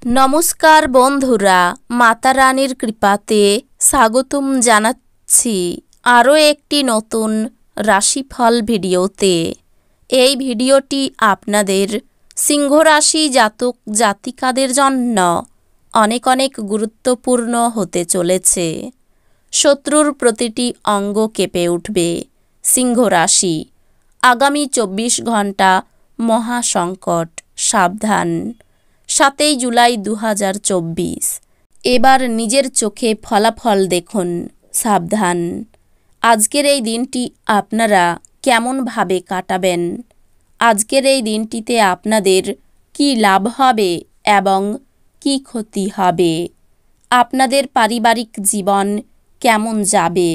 নমস্কার বন্ধুরা, মাতা রানীর কৃপাতে স্বাগতম জানাচ্ছি আরও একটি নতুন রাশিফল ভিডিওতে। এই ভিডিওটি আপনাদের সিংহ রাশি জাতক জাতিকাদের জন্য অনেক অনেক গুরুত্বপূর্ণ হতে চলেছে। শত্রুর প্রতিটি অঙ্গ কেঁপে উঠবে। সিংহ রাশি, আগামী 24 ঘন্টা মহাসংকট, সাবধান। 7 জুলাই 2024। এবার নিজের চোখে ফলাফল দেখুন, সাবধান। আজকের এই দিনটি আপনারা কেমনভাবে কাটাবেন? আজকের এই দিনটিতে আপনাদের কি লাভ হবে এবং কি ক্ষতি হবে? আপনাদের পারিবারিক জীবন কেমন যাবে?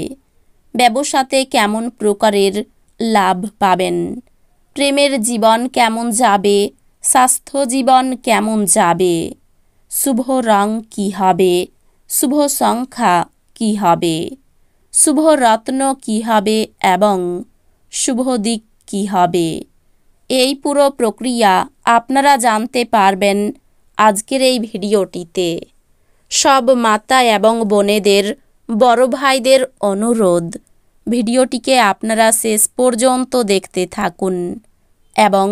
ব্যবসাতে কেমন প্রকারের লাভ পাবেন? প্রেমের জীবন কেমন যাবে? স্বাস্থ্য জীবন কেমন যাবে? শুভ রং কি হবে? শুভ সংখ্যা কি হবে? শুভ রত্ন কি হবে এবং শুভ দিক কি হবে? এই পুরো প্রক্রিয়া আপনারা জানতে পারবেন আজকের এই ভিডিওটিতে। সব মাতা এবং বোনেদের, বড় ভাইদের অনুরোধ, ভিডিওটিকে আপনারা শেষ পর্যন্ত দেখতে থাকুন এবং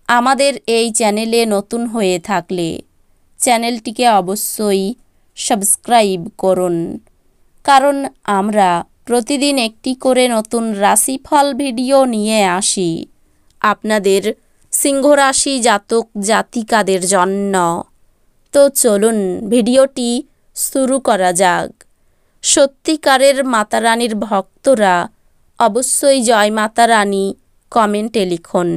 আমাদের এই চ্যানেলে নতুন হয়ে থাকলে চ্যানেলটিকে অবশ্যই সাবস্ক্রাইব করুন, কারণ আমরা প্রতিদিন একটি করে নতুন রাশিফল ভিডিও নিয়ে আসি আপনাদের সিংহ রাশি জাতক জাতিকাদের জন্য। তো চলুন ভিডিওটি শুরু করা যাক। সত্যিকারের মাতা রানীর ভক্তরা অবশ্যই জয় মাতা রানী কমেন্টে লিখুন।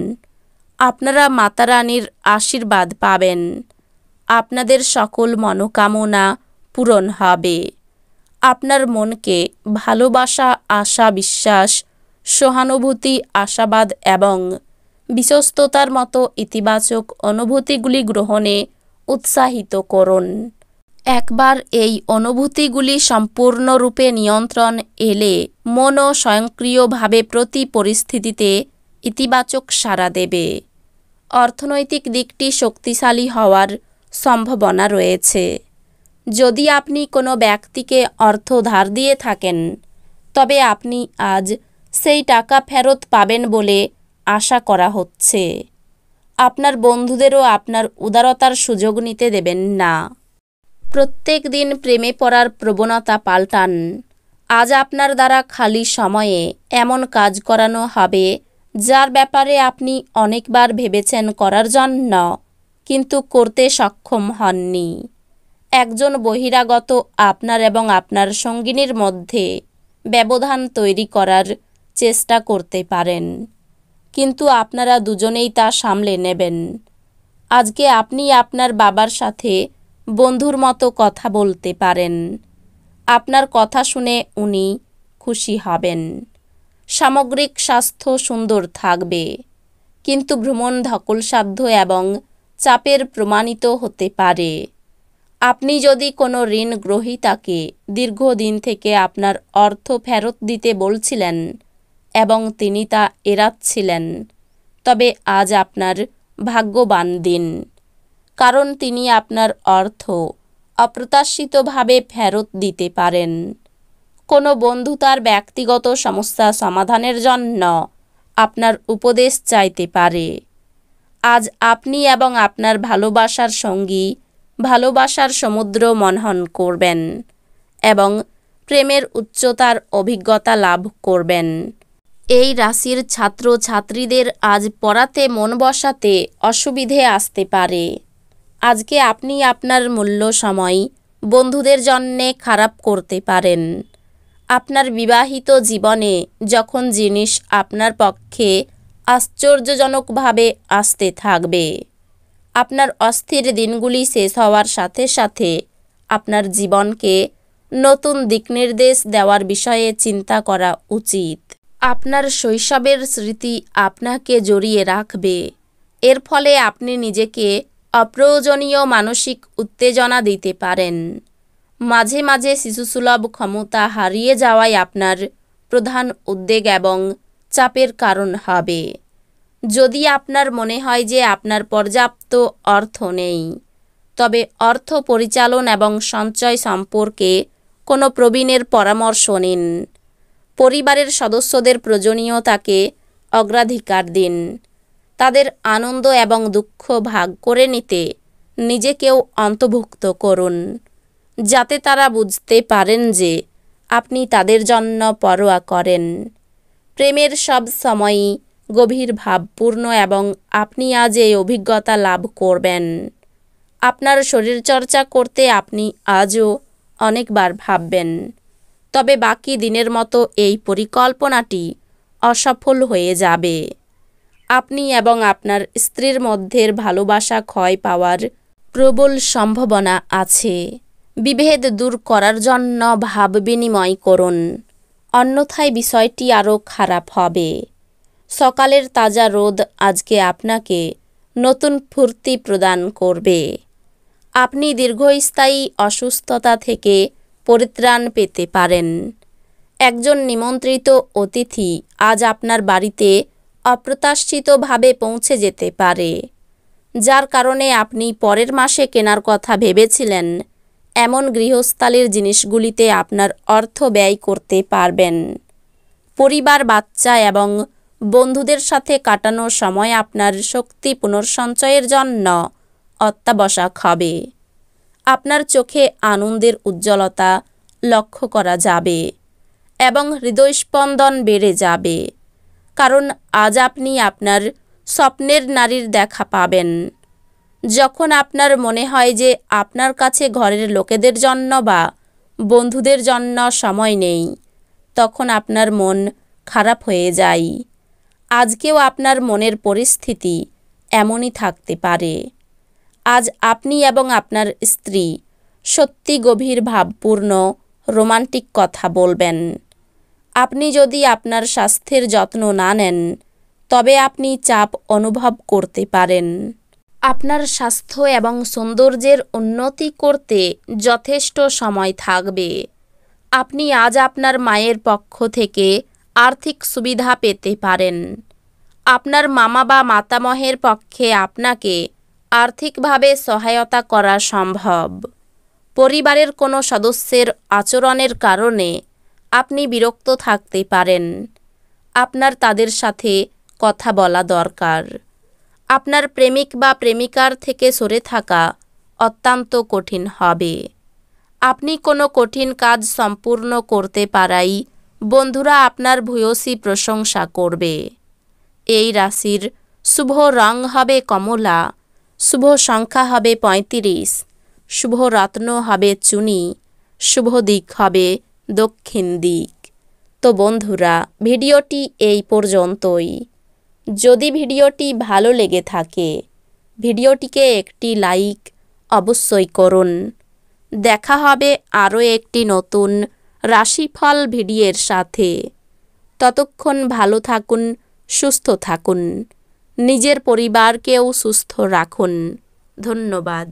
আপনারা মাতা রানীর আশীর্বাদ পাবেন। আপনাদের সকল মনোকামনা পূরণ হবে। আপনার মনকে ভালোবাসা, আশা, বিশ্বাস, সহানুভূতি, আশাবাদ এবং বিশ্বস্ততার মতো ইতিবাচক অনুভূতিগুলি গ্রহণে উৎসাহিত করুন। একবার এই অনুভূতিগুলি সম্পূর্ণরূপে নিয়ন্ত্রণ এলে মনও স্বয়ংক্রিয়ভাবে প্রতি পরিস্থিতিতে ইতিবাচক সাড়া দেবে। অর্থনৈতিক দিকটি শক্তিশালী হওয়ার সম্ভাবনা রয়েছে। যদি আপনি কোনো ব্যক্তিকে অর্থ ধার দিয়ে থাকেন, তবে আপনি আজ সেই টাকা ফেরত পাবেন বলে আশা করা হচ্ছে। আপনার বন্ধুদেরও আপনার উদারতার সুযোগ নিতে দেবেন না। প্রত্যেক দিন প্রেমে পড়ার প্রবণতা পাল্টান। আজ আপনার দ্বারা খালি সময়ে এমন কাজ করানো হবে যার ব্যাপারে আপনি অনেকবার ভেবেছেন করার জন্য, কিন্তু করতে সক্ষম হননি। একজন বহিরাগত আপনার এবং আপনার সঙ্গিনীর মধ্যে ব্যবধান তৈরি করার চেষ্টা করতে পারেন, কিন্তু আপনারা দুজনেই তা সামলে নেবেন। আজকে আপনি আপনার বাবার সাথে বন্ধুর মতো কথা বলতে পারেন। আপনার কথা শুনে উনি খুশি হবেন। সামগ্রিক স্বাস্থ্য সুন্দর থাকবে, কিন্তু ভ্রমণ ধকলসাধ্য এবং চাপের প্রমাণিত হতে পারে। আপনি যদি কোনো ঋণ গ্রহীতাকে দীর্ঘদিন থেকে আপনার অর্থ ফেরত দিতে বলছিলেন এবং তিনি তা এড়াচ্ছিলেন, তবে আজ আপনার ভাগ্যবান দিন, কারণ তিনি আপনার অর্থ অপ্রত্যাশিতভাবে ফেরত দিতে পারেন। কোনো বন্ধু তার ব্যক্তিগত সমস্যা সমাধানের জন্য আপনার উপদেশ চাইতে পারে। আজ আপনি এবং আপনার ভালোবাসার সঙ্গী ভালোবাসার সমুদ্র মনন করবেন এবং প্রেমের উচ্চতার অভিজ্ঞতা লাভ করবেন। এই রাশির ছাত্র ছাত্রীদের আজ পড়াতে মন বসাতে অসুবিধে আসতে পারে। আজকে আপনি আপনার মূল্য সময় বন্ধুদের জন্যে খারাপ করতে পারেন। আপনার বিবাহিত জীবনে যখন জিনিস আপনার পক্ষে আশ্চর্যজনকভাবে আসতে থাকবে, আপনার অস্থির দিনগুলি শেষ হওয়ার সাথে সাথে আপনার জীবনকে নতুন দিকনির্দেশ দেওয়ার বিষয়ে চিন্তা করা উচিত। আপনার শৈশবের স্মৃতি আপনাকে জড়িয়ে রাখবে। এর ফলে আপনি নিজেকে অপ্রয়োজনীয় মানসিক উত্তেজনা দিতে পারেন। মাঝে মাঝে শিশুসুলভ ক্ষমতা হারিয়ে যাওয়াই আপনার প্রধান উদ্বেগ এবং চাপের কারণ হবে। যদি আপনার মনে হয় যে আপনার পর্যাপ্ত অর্থ নেই, তবে অর্থ পরিচালন এবং সঞ্চয় সম্পর্কে কোনো প্রবীণের পরামর্শ নিন। পরিবারের সদস্যদের প্রয়োজনীয়তাকে অগ্রাধিকার দিন। তাদের আনন্দ এবং দুঃখ ভাগ করে নিতে নিজেকেও অন্তর্ভুক্ত করুন, যাতে তারা বুঝতে পারেন যে আপনি তাদের জন্য পরোয়া করেন। প্রেমের সব সময়ই গভীর ভাবপূর্ণ এবং আপনি আজ এই অভিজ্ঞতা লাভ করবেন। আপনার শরীরচর্চা করতে আপনি আজও অনেকবার ভাববেন, তবে বাকি দিনের মতো এই পরিকল্পনাটি অসফল হয়ে যাবে। আপনি এবং আপনার স্ত্রীর মধ্যের ভালোবাসা ক্ষয় পাওয়ার প্রবল সম্ভাবনা আছে। বিভেদ দূর করার জন্য ভাব বিনিময় করুন, অন্যথায় বিষয়টি আরও খারাপ হবে। সকালের তাজা রোদ আজকে আপনাকে নতুন ফুর্তি প্রদান করবে। আপনি দীর্ঘস্থায়ী অসুস্থতা থেকে পরিত্রাণ পেতে পারেন। একজন নিমন্ত্রিত অতিথি আজ আপনার বাড়িতে অপ্রত্যাশিতভাবে পৌঁছে যেতে পারে, যার কারণে আপনি পরের মাসে কেনার কথা ভেবেছিলেন এমন গৃহস্থালির জিনিসগুলিতে আপনার অর্থ ব্যয় করতে পারবেন। পরিবার, বাচ্চা এবং বন্ধুদের সাথে কাটানো সময় আপনার শক্তি পুনর্সঞ্চয়ের জন্য অত্যাবশ্যক হবে। আপনার চোখে আনন্দের উজ্জ্বলতা লক্ষ্য করা যাবে এবং হৃদয়স্পন্দন বেড়ে যাবে, কারণ আজ আপনি আপনার স্বপ্নের নারীর দেখা পাবেন। যখন আপনার মনে হয় যে আপনার কাছে ঘরের লোকেদের জন্য বা বন্ধুদের জন্য সময় নেই, তখন আপনার মন খারাপ হয়ে যায়। আজকেও আপনার মনের পরিস্থিতি এমনই থাকতে পারে। আজ আপনি এবং আপনার স্ত্রী সত্যি গভীর ভাবপূর্ণ রোমান্টিক কথা বলবেন। আপনি যদি আপনার স্বাস্থ্যের যত্ন না নেন, তবে আপনি চাপ অনুভব করতে পারেন। আপনার স্বাস্থ্য এবং সৌন্দর্যের উন্নতি করতে যথেষ্ট সময় থাকবে। আপনি আজ আপনার মায়ের পক্ষ থেকে আর্থিক সুবিধা পেতে পারেন। আপনার মামা বা মাতামহের পক্ষে আপনাকে আর্থিকভাবে সহায়তা করা সম্ভব। পরিবারের কোনো সদস্যের আচরণের কারণে আপনি বিরক্ত থাকতে পারেন। আপনার তাদের সাথে কথা বলা দরকার। আপনার প্রেমিক বা প্রেমিকার থেকে সরে থাকা অত্যন্ত কঠিন হবে। আপনি কোনো কঠিন কাজ সম্পূর্ণ করতে পারাই বন্ধুরা আপনার ভূয়সী প্রশংসা করবে। এই রাশির শুভ রং হবে কমলা, শুভ সংখ্যা হবে 35, শুভ রত্ন হবে চুনি, শুভ দিক হবে দক্ষিণ দিক। তো বন্ধুরা, ভিডিওটি এই পর্যন্তই। যদি ভিডিওটি ভালো লেগে থাকে, ভিডিওটিকে একটি লাইক অবশ্যই করুন। দেখা হবে আরও একটি নতুন রাশিফল ভিডিওর সাথে। ততক্ষণ ভালো থাকুন, সুস্থ থাকুন, নিজের পরিবারকেও সুস্থ রাখুন। ধন্যবাদ।